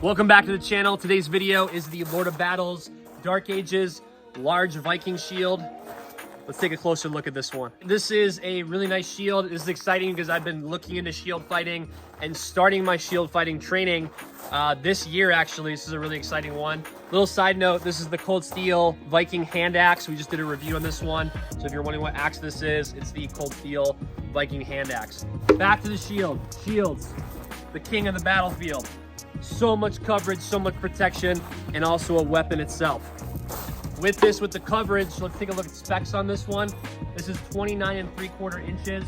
Welcome back to the channel. Today's video is the Lord of Battles Dark Ages large Viking shield. Let's take a closer look at this one. This is a really nice shield. This is exciting because I've been looking into shield fighting and starting my shield fighting training this year, actually. This is a really exciting one. Little side note, this is the Cold Steel Viking hand axe. We just did a review on this one. So if you're wondering what axe this is, it's the Cold Steel Viking hand axe. Back to the shield. Shields, the king of the battlefield. So much coverage, so much protection, and also a weapon itself. With the coverage, let's take a look at specs on this one. This is 29 3/4 inches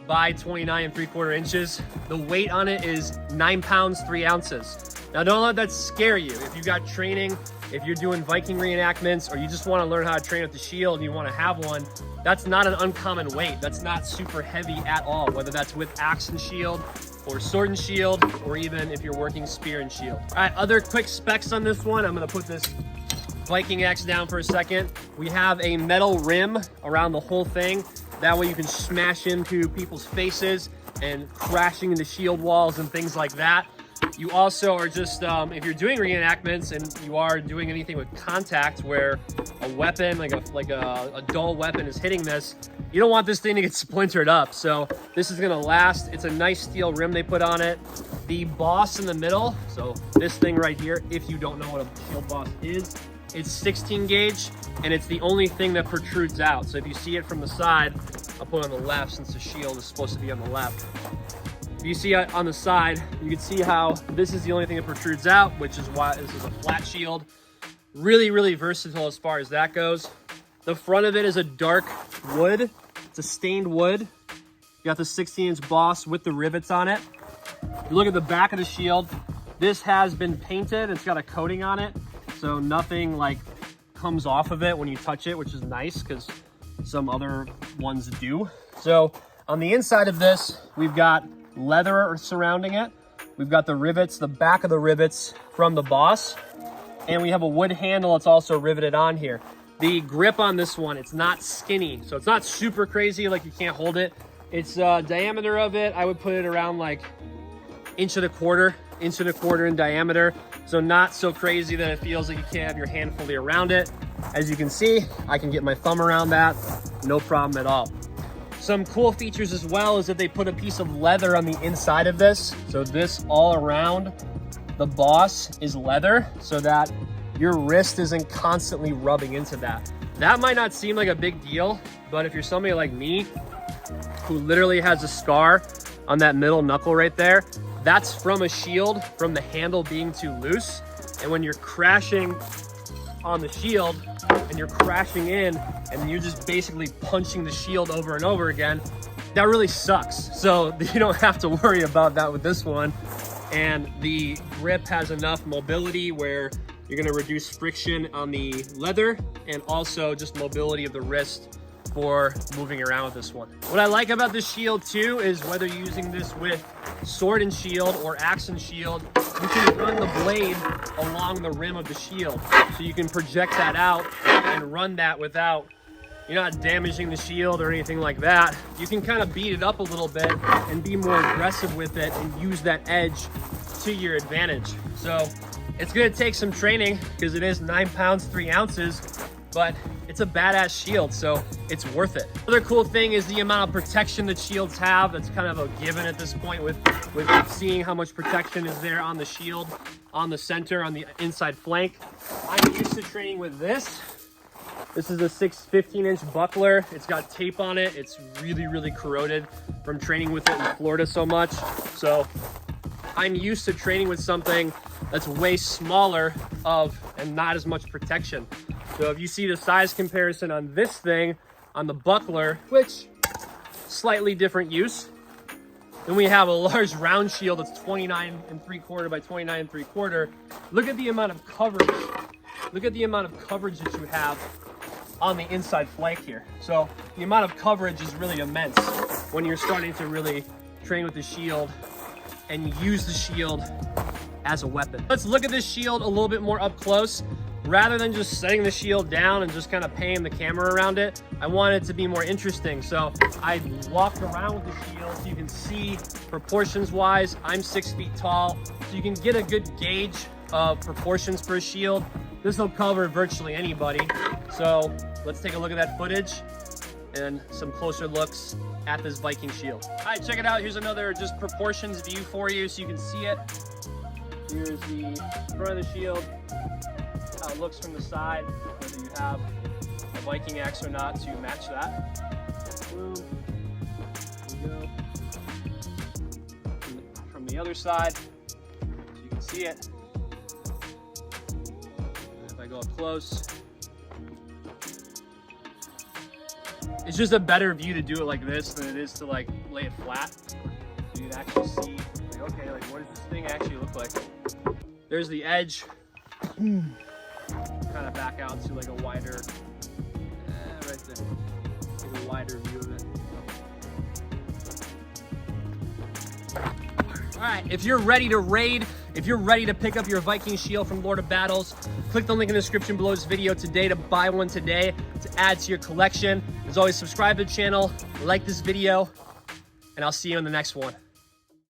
by 29 3/4 inches. The weight on it is 9 pounds, 3 ounces. Now don't let that scare you. If you got training, if you're doing Viking reenactments, or you just want to learn how to train with the shield and you want to have one, that's not an uncommon weight. That's not super heavy at all, whether that's with axe and shield, or sword and shield, or even if you're working spear and shield. All right, other quick specs on this one. I'm gonna put this Viking axe down for a second. We have a metal rim around the whole thing. That way you can smash into people's faces and crashing into shield walls and things like that. You also are just, if you're doing reenactments and you are doing anything with contact where a weapon, like a dull weapon is hitting this, you don't want this thing to get splintered up. So this is gonna last. It's a nice steel rim they put on it. The boss in the middle, so this thing right here, if you don't know what a shield boss is, it's 16 gauge, and it's the only thing that protrudes out. So if you see it from the side, I'll put it on the left since the shield is supposed to be on the left. If you see it on the side, you can see how this is the only thing that protrudes out, which is why this is a flat shield. Really, really versatile as far as that goes. The front of it is a dark wood. It's a stained wood. You got the 16-inch boss with the rivets on it. If you look at the back of the shield, this has been painted. It's got a coating on it, so nothing like comes off of it when you touch it, which is nice because some other ones do. So on the inside of this, we've got leather surrounding it. We've got the rivets, the back of the rivets from the boss, and we have a wood handle that's also riveted on here. The grip on this one, it's not skinny, so it's not super crazy, like you can't hold it. It's diameter of it, I would put it around like inch and a quarter in diameter. So not so crazy that it feels like you can't have your hand fully around it. As you can see, I can get my thumb around that, no problem at all. Some cool features as well is that they put a piece of leather on the inside of this. So this all around the boss is leather so that your wrist isn't constantly rubbing into that. That might not seem like a big deal, but if you're somebody like me who literally has a scar on that middle knuckle right there, that's from a shield, from the handle being too loose. And when you're crashing on the shield and you're crashing in and you're just basically punching the shield over and over again, that really sucks. So you don't have to worry about that with this one. And the grip has enough mobility where you're gonna reduce friction on the leather and also just mobility of the wrist for moving around with this one. What I like about this shield too is whether you're using this with sword and shield or axe and shield, you can run the blade along the rim of the shield. So you can project that out and run that without, you're not damaging the shield or anything like that. You can kind of beat it up a little bit and be more aggressive with it and use that edge to your advantage. So it's gonna take some training because it is 9 pounds, 3 ounces, but it's a badass shield, so it's worth it. Another cool thing is the amount of protection that shields have. That's kind of a given at this point with seeing how much protection is there on the shield, on the center, on the inside flank. I'm used to training with this. This is a 15-inch buckler. It's got tape on it. It's really, really corroded from training with it in Florida so much. So I'm used to training with something that's way smaller and not as much protection. So if you see the size comparison on this thing, on the buckler, which slightly different use, then we have a large round shield that's 29 3/4 by 29 3/4. Look at the amount of coverage. Look at the amount of coverage that you have on the inside flank here. So the amount of coverage is really immense when you're starting to really train with the shield and use the shield as a weapon. Let's look at this shield a little bit more up close. rather than just setting the shield down and just kind of paying the camera around it, I wanted it to be more interesting. So I walked around with the shield so you can see proportions wise. I'm 6 feet tall, so you can get a good gauge of proportions for a shield. This will cover virtually anybody. So let's take a look at that footage and some closer looks at this Viking shield. All right, check it out. Here's another just proportions view for you so you can see it. Here's the front of the shield, how it looks from the side, whether you have a Viking axe or not to match that. Boom. There we go. From the other side, so you can see it. If I go up close, it's just a better view to do it like this than it is to like lay it flat. So you can actually see, like, okay, like what does this thing actually look like? There's the edge. Kind of back out to like a wider, right there, like a wider view of it. All right, if you're ready to raid, if you're ready to pick up your Viking shield from Lord of Battles, click the link in the description below this video today to buy one today to add to your collection. As always, subscribe to the channel, like this video, and I'll see you in the next one.